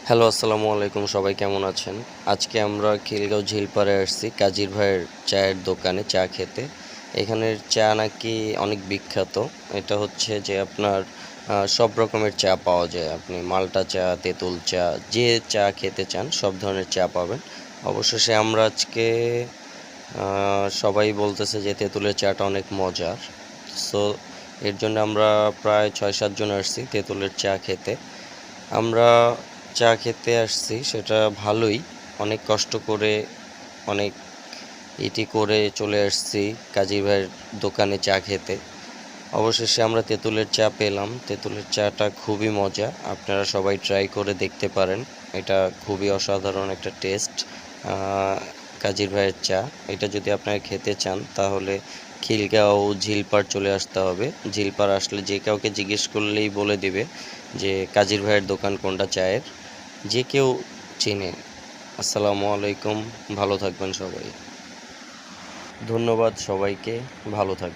Hello, আসসালামু আলাইকুম। সবাই কেমন আছেন? আজকে আমরা খিলগাঁও ঝিলপাড়ে আসছি কাজীর ভাইয়ের চায়ের দোকানে চা খেতে। এখানের চা নাকি অনেক বিখ্যাত। এটা হচ্ছে যে আপনার সব রকমের চা পাওয়া যায়। আপনি মাল্টা চা, তেঁতুল চা, যে চা খেতে চান সব ধরনের চা পাবেন। অবশেষে আমরা আজকে সবাই বলতেছে যে তেঁতুলের চাটা অনেক মজার। সো এর জন্য আমরা প্রায় ৬-৭ জন আসছি তেঁতুলের চা খেতে। আমরা চা খেতে আসছি সেটা ভালোই, অনেক কষ্ট করে অনেক করে চলে আসছি কাজী ভাইয়ের দোকানে চা খেতে। অবশেষে আমরা তেঁতুলের চা পেলাম। তেঁতুলের চাটা খুবই মজা, আপনারা সবাই ট্রাই করে দেখতে পারেন। এটা খুবই অসাধারণ একটা টেস্ট। কাজীর ভাইয়ের চা এটা যদি আপনারা খেতে চান তাহলে খিলগাঁও ঝিলপাড় চলে আসতে হবে। ঝিলপাড় আসলে যে কাউকে জিজ্ঞেস করলেই বলে দিবে যে কাজীর ভাইয়ের দোকান কোনটা চায়ের, যে কেউ চেনে। আসসালামু আলাইকুম, ভালো থাকবেন সবাই। ধন্যবাদ সবাইকে, ভালো থাকবেন।